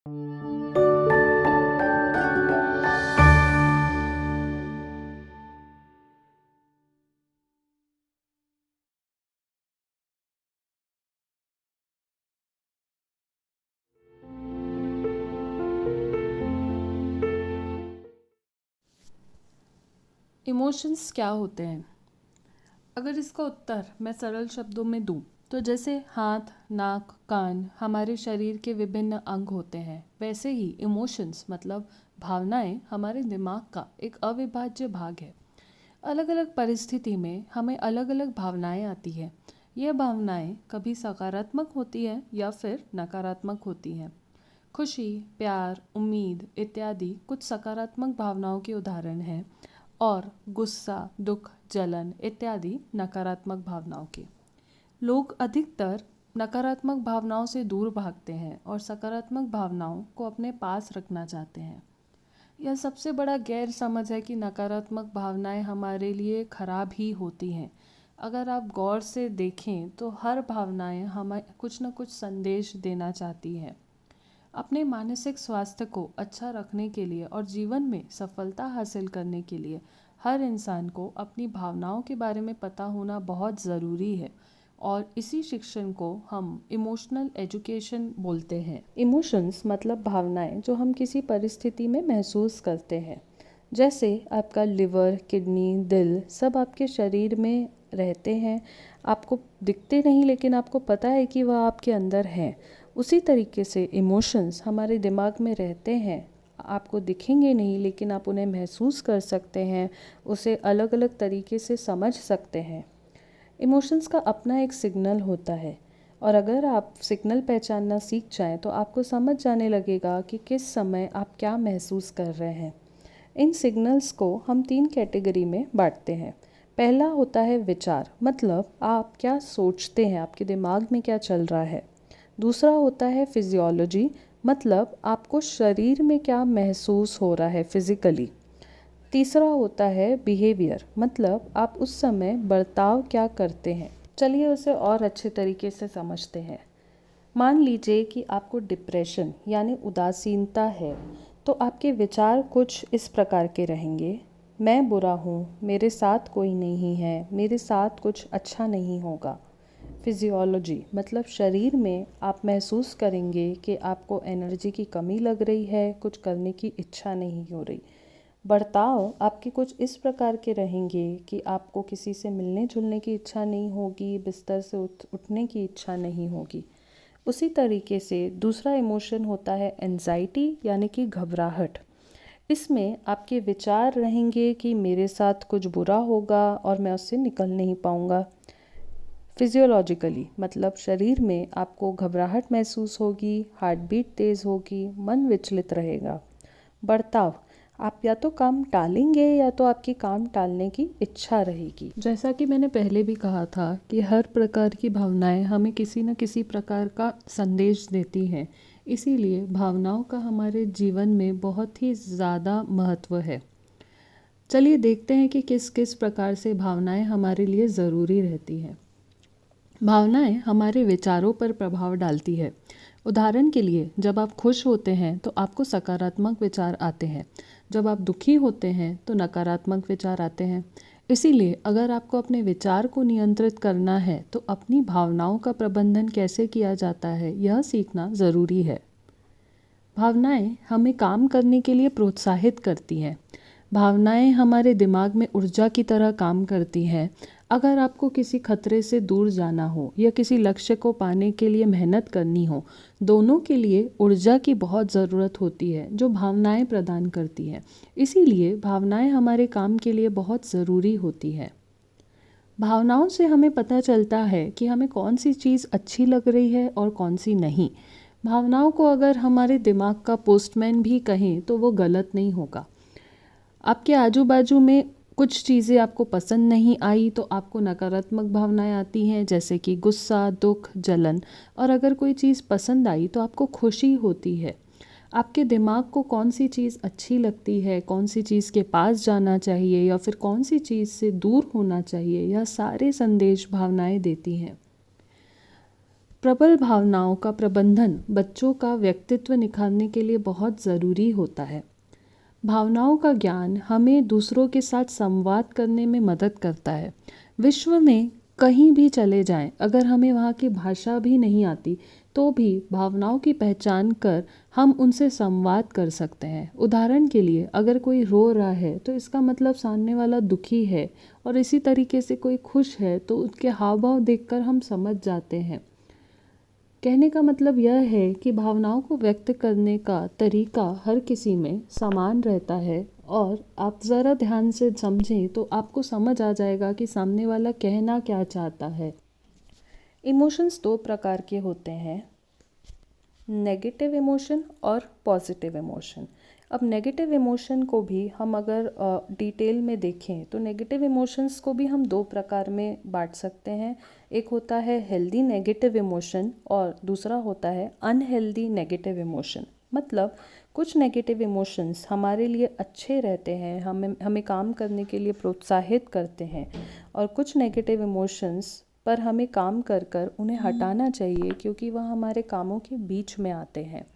Emotions क्या होते हैं? अगर इसका उत्तर मैं सरल शब्दों में दूं तो जैसे हाथ, नाक, कान हमारे शरीर के विभिन्न अंग होते हैं, वैसे ही इमोशंस मतलब भावनाएं हमारे दिमाग का एक अविभाज्य भाग है। अलग अलग परिस्थिति में हमें अलग अलग भावनाएं आती है। यह भावनाएं कभी सकारात्मक होती है या फिर नकारात्मक होती हैं। खुशी, प्यार, उम्मीद इत्यादि कुछ सकारात्मक भावनाओं के उदाहरण हैं और गुस्सा, दुख, जलन इत्यादि नकारात्मक भावनाओं के। लोग अधिकतर नकारात्मक भावनाओं से दूर भागते हैं और सकारात्मक भावनाओं को अपने पास रखना चाहते हैं। यह सबसे बड़ा गैर समझ है कि नकारात्मक भावनाएं हमारे लिए खराब ही होती हैं। अगर आप गौर से देखें तो हर भावनाएं हमें कुछ न कुछ संदेश देना चाहती है। अपने मानसिक स्वास्थ्य को अच्छा रखने के लिए और जीवन में सफलता हासिल करने के लिए हर इंसान को अपनी भावनाओं के बारे में पता होना बहुत ज़रूरी है और इसी शिक्षण को हम इमोशनल एजुकेशन बोलते हैं। इमोशंस मतलब भावनाएं जो हम किसी परिस्थिति में महसूस करते हैं। जैसे आपका लिवर, किडनी, दिल सब आपके शरीर में रहते हैं। आपको दिखते नहीं लेकिन आपको पता है कि वह आपके अंदर हैं। उसी तरीके से इमोशंस हमारे दिमाग में रहते हैं। आपको दिखेंगे नहीं लेकिन आप उन्हें महसूस कर सकते हैं, उसे अलग अलग तरीके से समझ सकते हैं। इमोशंस का अपना एक सिग्नल होता है और अगर आप सिग्नल पहचानना सीख जाएं तो आपको समझ जाने लगेगा कि किस समय आप क्या महसूस कर रहे हैं। इन सिग्नल्स को हम 3 कैटेगरी में बांटते हैं। पहला होता है विचार, मतलब आप क्या सोचते हैं, आपके दिमाग में क्या चल रहा है। दूसरा होता है फिजियोलॉजी, मतलब आपको शरीर में क्या महसूस हो रहा है फिजिकली। तीसरा होता है बिहेवियर, मतलब आप उस समय बर्ताव क्या करते हैं। चलिए उसे और अच्छे तरीके से समझते हैं। मान लीजिए कि आपको डिप्रेशन यानी उदासीनता है, तो आपके विचार कुछ इस प्रकार के रहेंगे। मैं बुरा हूँ, मेरे साथ कोई नहीं है, मेरे साथ कुछ अच्छा नहीं होगा। फिजियोलॉजी मतलब शरीर में आप महसूस करेंगे कि आपको एनर्जी की कमी लग रही है, कुछ करने की इच्छा नहीं हो रही। बर्ताव आपके कुछ इस प्रकार के रहेंगे कि आपको किसी से मिलने जुलने की इच्छा नहीं होगी, बिस्तर से उठने की इच्छा नहीं होगी। उसी तरीके से दूसरा इमोशन होता है एंजाइटी यानी कि घबराहट। इसमें आपके विचार रहेंगे कि मेरे साथ कुछ बुरा होगा और मैं उससे निकल नहीं पाऊँगा। फिजियोलॉजिकली मतलब शरीर में आपको घबराहट महसूस होगी, हार्ट बीट तेज़ होगी, मन विचलित रहेगा। बर्ताव, आप या तो काम टालेंगे या तो आपकी काम टालने की इच्छा रहेगी। जैसा कि मैंने पहले भी कहा था कि हर प्रकार की भावनाएं हमें किसी न किसी प्रकार का संदेश देती हैं, इसीलिए भावनाओं का हमारे जीवन में बहुत ही ज़्यादा महत्व है। चलिए देखते हैं कि किस किस प्रकार से भावनाएं हमारे लिए ज़रूरी रहती हैं। भावनाएं हमारे विचारों पर प्रभाव डालती है। उदाहरण के लिए जब आप खुश होते हैं तो आपको सकारात्मक विचार आते हैं, जब आप दुखी होते हैं तो नकारात्मक विचार आते हैं। इसीलिए अगर आपको अपने विचार को नियंत्रित करना है तो अपनी भावनाओं का प्रबंधन कैसे किया जाता है यह सीखना ज़रूरी है। भावनाएं हमें काम करने के लिए प्रोत्साहित करती हैं। भावनाएं हमारे दिमाग में ऊर्जा की तरह काम करती हैं। अगर आपको किसी खतरे से दूर जाना हो या किसी लक्ष्य को पाने के लिए मेहनत करनी हो, दोनों के लिए ऊर्जा की बहुत ज़रूरत होती है जो भावनाएं प्रदान करती हैं। इसीलिए भावनाएं हमारे काम के लिए बहुत ज़रूरी होती है। भावनाओं से हमें पता चलता है कि हमें कौन सी चीज़ अच्छी लग रही है और कौन सी नहीं। भावनाओं को अगर हमारे दिमाग का पोस्टमैन भी कहें तो वो गलत नहीं होगा। आपके आजू बाजू में कुछ चीज़ें आपको पसंद नहीं आई तो आपको नकारात्मक भावनाएं आती हैं, जैसे कि गुस्सा, दुख, जलन। और अगर कोई चीज़ पसंद आई तो आपको खुशी होती है। आपके दिमाग को कौन सी चीज़ अच्छी लगती है, कौन सी चीज़ के पास जाना चाहिए या फिर कौन सी चीज़ से दूर होना चाहिए, यह सारे संदेश भावनाएं देती हैं। प्रबल भावनाओं का प्रबंधन बच्चों का व्यक्तित्व निखारने के लिए बहुत ज़रूरी होता है। भावनाओं का ज्ञान हमें दूसरों के साथ संवाद करने में मदद करता है। विश्व में कहीं भी चले जाएं, अगर हमें वहाँ की भाषा भी नहीं आती तो भी भावनाओं की पहचान कर हम उनसे संवाद कर सकते हैं। उदाहरण के लिए, अगर कोई रो रहा है तो इसका मतलब सामने वाला दुखी है, और इसी तरीके से कोई खुश है तो उसके हाव भाव देखकर हम समझ जाते हैं। कहने का मतलब यह है कि भावनाओं को व्यक्त करने का तरीका हर किसी में समान रहता है, और आप ज़रा ध्यान से समझें तो आपको समझ आ जाएगा कि सामने वाला कहना क्या चाहता है। इमोशंस दो प्रकार के होते हैं, नेगेटिव इमोशन और पॉजिटिव इमोशन। अब नेगेटिव इमोशन को भी हम अगर डिटेल में देखें तो नेगेटिव इमोशंस को भी हम दो प्रकार में बांट सकते हैं। एक होता है हेल्दी नेगेटिव इमोशन और दूसरा होता है अनहेल्दी नेगेटिव इमोशन। मतलब कुछ नेगेटिव इमोशंस हमारे लिए अच्छे रहते हैं, हमें काम करने के लिए प्रोत्साहित करते हैं, और कुछ नेगेटिव इमोशंस पर हमें काम कर कर उन्हें हटाना चाहिए, क्योंकि वह हमारे कामों के बीच में आते हैं।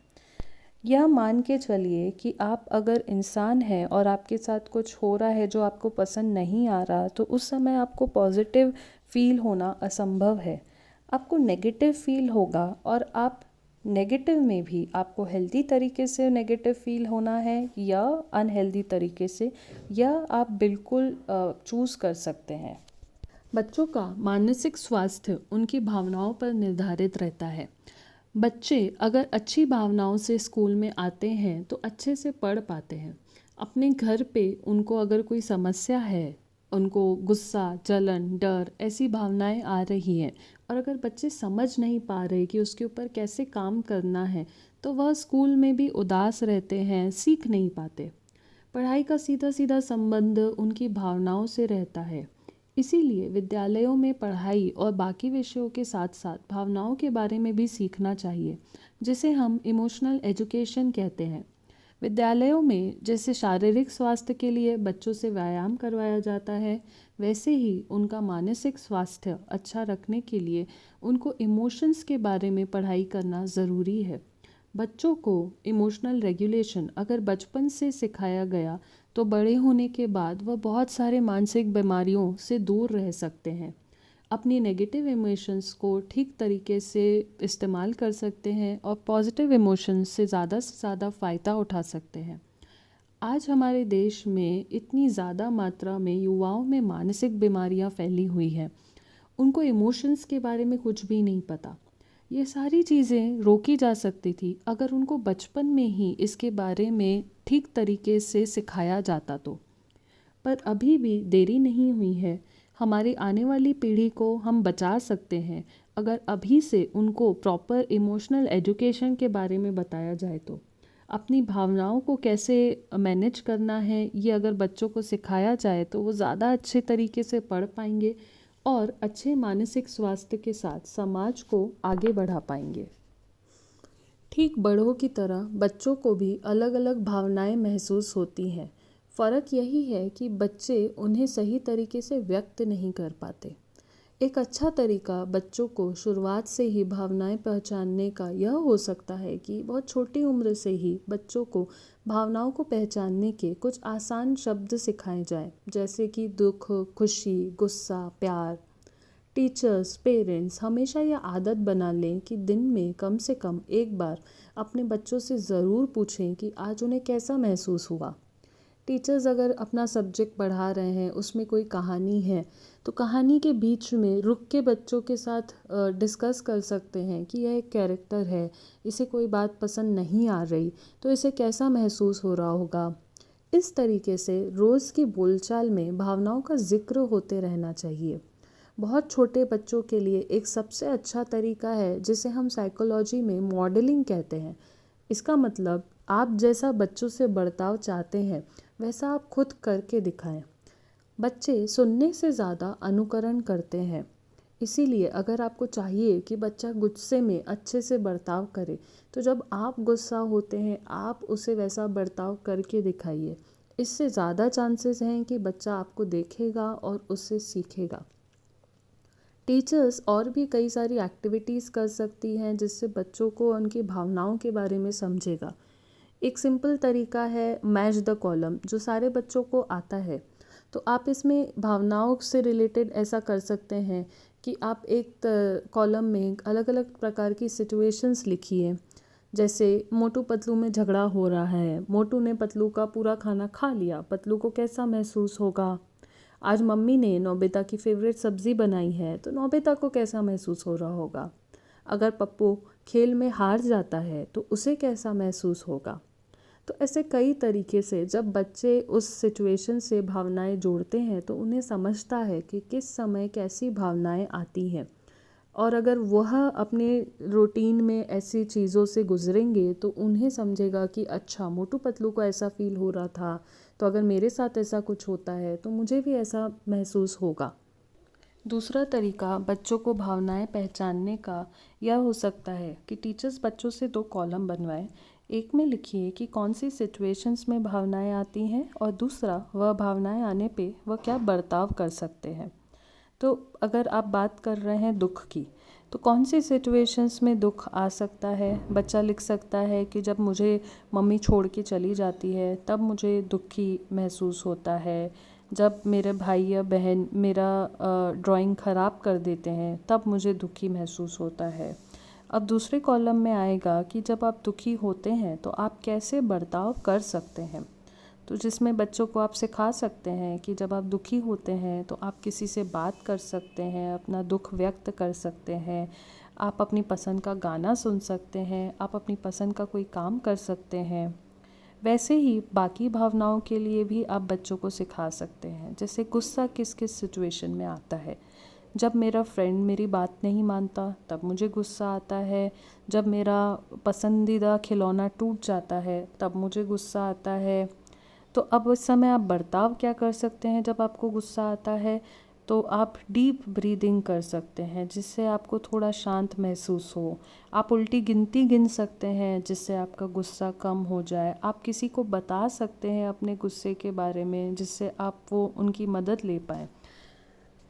यह मान के चलिए कि आप अगर इंसान हैं और आपके साथ कुछ हो रहा है जो आपको पसंद नहीं आ रहा, तो उस समय आपको पॉजिटिव फील होना असंभव है। आपको नेगेटिव फील होगा, और आप नेगेटिव में भी आपको हेल्दी तरीके से नेगेटिव फील होना है या अनहेल्दी तरीके से, यह आप बिल्कुल चूज़ कर सकते हैं। बच्चों का मानसिक स्वास्थ्य उनकी भावनाओं पर निर्धारित रहता है। बच्चे अगर अच्छी भावनाओं से स्कूल में आते हैं तो अच्छे से पढ़ पाते हैं। अपने घर पे उनको अगर कोई समस्या है, उनको गुस्सा, जलन, डर ऐसी भावनाएं आ रही हैं, और अगर बच्चे समझ नहीं पा रहे कि उसके ऊपर कैसे काम करना है, तो वह स्कूल में भी उदास रहते हैं, सीख नहीं पाते। पढ़ाई का सीधा सीधा संबंध उनकी भावनाओं से रहता है। इसीलिए विद्यालयों में पढ़ाई और बाकी विषयों के साथ साथ भावनाओं के बारे में भी सीखना चाहिए, जिसे हम इमोशनल एजुकेशन कहते हैं। विद्यालयों में जैसे शारीरिक स्वास्थ्य के लिए बच्चों से व्यायाम करवाया जाता है, वैसे ही उनका मानसिक स्वास्थ्य अच्छा रखने के लिए उनको इमोशंस के बारे में पढ़ाई करना ज़रूरी है। बच्चों को इमोशनल रेगुलेशन अगर बचपन से सिखाया गया तो बड़े होने के बाद वह बहुत सारे मानसिक बीमारियों से दूर रह सकते हैं, अपनी नेगेटिव इमोशंस को ठीक तरीके से इस्तेमाल कर सकते हैं और पॉजिटिव इमोशंस से ज़्यादा फ़ायदा उठा सकते हैं। आज हमारे देश में इतनी ज़्यादा मात्रा में युवाओं में मानसिक बीमारियां फैली हुई हैं, उनको इमोशंस के बारे में कुछ भी नहीं पता। ये सारी चीज़ें रोकी जा सकती थी अगर उनको बचपन में ही इसके बारे में ठीक तरीके से सिखाया जाता तो। पर अभी भी देरी नहीं हुई है। हमारी आने वाली पीढ़ी को हम बचा सकते हैं अगर अभी से उनको प्रॉपर इमोशनल एजुकेशन के बारे में बताया जाए तो। अपनी भावनाओं को कैसे मैनेज करना है, ये अगर बच्चों को सिखाया जाए तो वो ज़्यादा अच्छे तरीके से पढ़ पाएंगे और अच्छे मानसिक स्वास्थ्य के साथ समाज को आगे बढ़ा पाएंगे। ठीक बड़ों की तरह बच्चों को भी अलग अलग भावनाएं महसूस होती हैं। फ़र्क यही है कि बच्चे उन्हें सही तरीके से व्यक्त नहीं कर पाते। एक अच्छा तरीका बच्चों को शुरुआत से ही भावनाएं पहचानने का यह हो सकता है कि बहुत छोटी उम्र से ही बच्चों को भावनाओं को पहचानने के कुछ आसान शब्द सिखाए जाएं, जैसे कि दुख, खुशी, गुस्सा, प्यार। टीचर्स, पेरेंट्स हमेशा यह आदत बना लें कि दिन में कम से कम एक बार अपने बच्चों से ज़रूर पूछें कि आज उन्हें कैसा महसूस हुआ। टीचर्स अगर अपना सब्जेक्ट पढ़ा रहे हैं, उसमें कोई कहानी है, तो कहानी के बीच में रुक के बच्चों के साथ डिस्कस कर सकते हैं कि यह एक कैरेक्टर है, इसे कोई बात पसंद नहीं आ रही, तो इसे कैसा महसूस हो रहा होगा। इस तरीके से रोज़ की बोलचाल में भावनाओं का जिक्र होते रहना चाहिए। बहुत छोटे बच्चों के लिए एक सबसे अच्छा तरीका है जिसे हम साइकोलॉजी में मॉडलिंग कहते हैं। इसका मतलब आप जैसा बच्चों से बर्ताव चाहते हैं वैसा आप खुद करके दिखाएं। बच्चे सुनने से ज़्यादा अनुकरण करते हैं, इसीलिए अगर आपको चाहिए कि बच्चा गुस्से में अच्छे से बर्ताव करे, तो जब आप गुस्सा होते हैं आप उसे वैसा बर्ताव करके दिखाइए। इससे ज़्यादा चांसेस हैं कि बच्चा आपको देखेगा और उससे सीखेगा। टीचर्स और भी कई सारी एक्टिविटीज़ कर सकती हैं जिससे बच्चों को उनकी भावनाओं के बारे में समझेगा। एक सिंपल तरीका है मैच द कॉलम, जो सारे बच्चों को आता है। तो आप इसमें भावनाओं से रिलेटेड ऐसा कर सकते हैं कि आप एक कॉलम में अलग अलग प्रकार की सिचुएशंस लिखिए। जैसे मोटू पतलू में झगड़ा हो रहा है, मोटू ने पतलू का पूरा खाना खा लिया, पतलू को कैसा महसूस होगा। आज मम्मी ने नोबिता की फेवरेट सब्ज़ी बनाई है, तो नोबिता को कैसा महसूस हो रहा होगा। अगर पप्पू खेल में हार जाता है तो उसे कैसा महसूस होगा। तो ऐसे कई तरीके से जब बच्चे उस सिचुएशन से भावनाएं जोड़ते हैं तो उन्हें समझता है कि किस समय कैसी भावनाएं आती हैं। और अगर वह अपने रूटीन में ऐसी चीज़ों से गुजरेंगे तो उन्हें समझेगा कि अच्छा, मोटू पतलू को ऐसा फील हो रहा था, तो अगर मेरे साथ ऐसा कुछ होता है तो मुझे भी ऐसा महसूस होगा। दूसरा तरीका बच्चों को भावनाएं पहचानने का यह हो सकता है कि टीचर्स बच्चों से 2 कॉलम बनवाएं। एक में लिखिए कि कौन सी सिचुएशंस में भावनाएं आती हैं और दूसरा वह भावनाएं आने पे वह क्या बर्ताव कर सकते हैं। तो अगर आप बात कर रहे हैं दुख की, तो कौन सी सिचुएशंस में दुख आ सकता है। बच्चा लिख सकता है कि जब मुझे मम्मी छोड़ के चली जाती है तब मुझे दुखी महसूस होता है, जब मेरे भाई या बहन मेरा ड्राइंग ख़राब कर देते हैं तब मुझे दुखी महसूस होता है। अब दूसरे कॉलम में आएगा कि जब आप दुखी होते हैं तो आप कैसे बर्ताव कर सकते हैं। तो जिसमें बच्चों को आप सिखा सकते हैं कि जब आप दुखी होते हैं तो आप किसी से बात कर सकते हैं, अपना दुख व्यक्त कर सकते हैं, आप अपनी पसंद का गाना सुन सकते हैं, आप अपनी पसंद का कोई काम कर सकते हैं। वैसे ही बाकी भावनाओं के लिए भी आप बच्चों को सिखा सकते हैं। जैसे गुस्सा किस किस सिचुएशन में आता है। जब मेरा फ्रेंड मेरी बात नहीं मानता तब मुझे गुस्सा आता है, जब मेरा पसंदीदा खिलौना टूट जाता है तब मुझे गुस्सा आता है। तो अब उस समय आप बर्ताव क्या कर सकते हैं। जब आपको गुस्सा आता है तो आप डीप ब्रीदिंग कर सकते हैं जिससे आपको थोड़ा शांत महसूस हो। आप उल्टी गिनती गिन सकते हैं जिससे आपका गुस्सा कम हो जाए। आप किसी को बता सकते हैं अपने गुस्से के बारे में जिससे आप वो उनकी मदद ले पाएँ।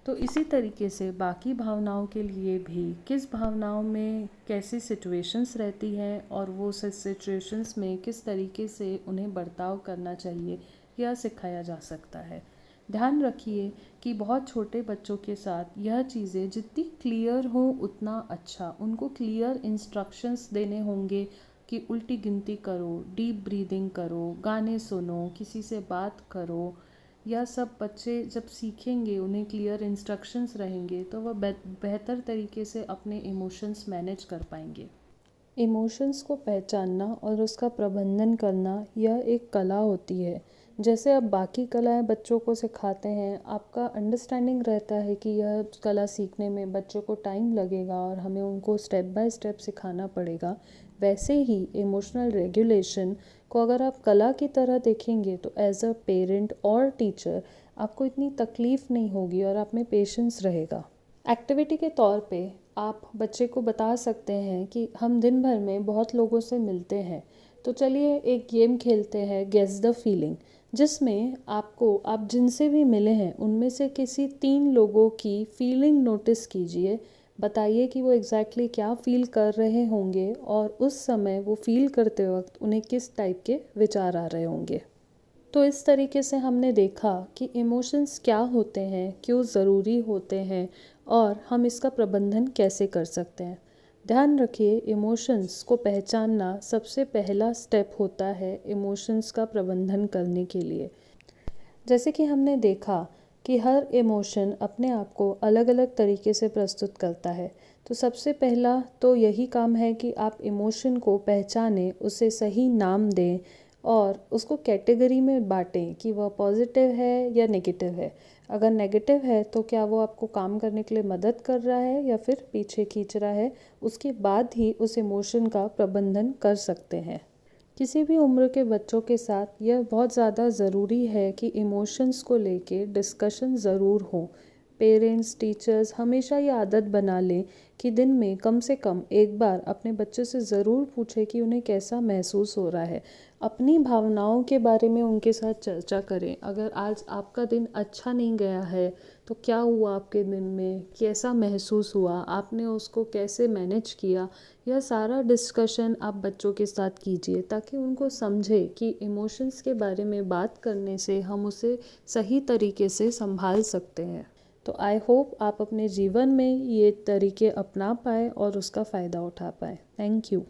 तो इसी तरीके से बाकी भावनाओं के लिए भी किस भावनाओं में कैसी सिचुएशंस रहती हैं और वो सिचुएशंस में किस तरीके से उन्हें बर्ताव करना चाहिए, यह सिखाया जा सकता है। ध्यान रखिए कि बहुत छोटे बच्चों के साथ यह चीज़ें जितनी क्लियर हो उतना अच्छा। उनको क्लियर इंस्ट्रक्शंस देने होंगे कि उल्टी गिनती करो, डीप ब्रीदिंग करो, गाने सुनो, किसी से बात करो। यह सब बच्चे जब सीखेंगे, उन्हें क्लियर इंस्ट्रक्शंस रहेंगे तो वह बेहतर तरीके से अपने इमोशंस मैनेज कर पाएंगे। इमोशंस को पहचानना और उसका प्रबंधन करना यह एक कला होती है। जैसे आप बाकी कलाएं बच्चों को सिखाते हैं, आपका अंडरस्टैंडिंग रहता है कि यह कला सीखने में बच्चों को टाइम लगेगा और हमें उनको स्टेप बाय स्टेप सिखाना पड़ेगा। वैसे ही इमोशनल रेगुलेशन को अगर आप कला की तरह देखेंगे तो एज अ पेरेंट और टीचर आपको इतनी तकलीफ़ नहीं होगी और आप में पेशेंस रहेगा। एक्टिविटी के तौर पे आप बच्चे को बता सकते हैं कि हम दिन भर में बहुत लोगों से मिलते हैं, तो चलिए एक गेम खेलते हैं गेस द फीलिंग, जिसमें आप जिनसे भी मिले हैं उनमें से किसी 3 लोगों की फीलिंग नोटिस कीजिए। बताइए कि वो एग्जैक्टली क्या फ़ील कर रहे होंगे और उस समय वो फ़ील करते वक्त उन्हें किस टाइप के विचार आ रहे होंगे। तो इस तरीके से हमने देखा कि इमोशंस क्या होते हैं, क्यों ज़रूरी होते हैं और हम इसका प्रबंधन कैसे कर सकते हैं। ध्यान रखिए, इमोशंस को पहचानना सबसे पहला स्टेप होता है इमोशंस का प्रबंधन करने के लिए। जैसे कि हमने देखा कि हर इमोशन अपने आप को अलग अलग तरीके से प्रस्तुत करता है, तो सबसे पहला तो यही काम है कि आप इमोशन को पहचानें, उसे सही नाम दें और उसको कैटेगरी में बांटें कि वह पॉजिटिव है या नेगेटिव है। अगर नेगेटिव है तो क्या वो आपको काम करने के लिए मदद कर रहा है या फिर पीछे खींच रहा है, उसके बाद ही उस इमोशन का प्रबंधन कर सकते हैं। किसी भी उम्र के बच्चों के साथ यह बहुत ज़्यादा ज़रूरी है कि इमोशंस को लेके डिस्कशन ज़रूर हो। पेरेंट्स, टीचर्स हमेशा ये आदत बना लें कि दिन में कम से कम एक बार अपने बच्चे से ज़रूर पूछें कि उन्हें कैसा महसूस हो रहा है। अपनी भावनाओं के बारे में उनके साथ चर्चा करें। अगर आज आपका दिन अच्छा नहीं गया है तो क्या हुआ आपके दिन में, कैसा महसूस हुआ, आपने उसको कैसे मैनेज किया, यह सारा डिस्कशन आप बच्चों के साथ कीजिए ताकि उनको समझे कि इमोशंस के बारे में बात करने से हम उसे सही तरीके से संभाल सकते हैं। तो आई होप आप अपने जीवन में ये तरीके अपना पाएँ और उसका फ़ायदा उठा पाएँ। Thank you.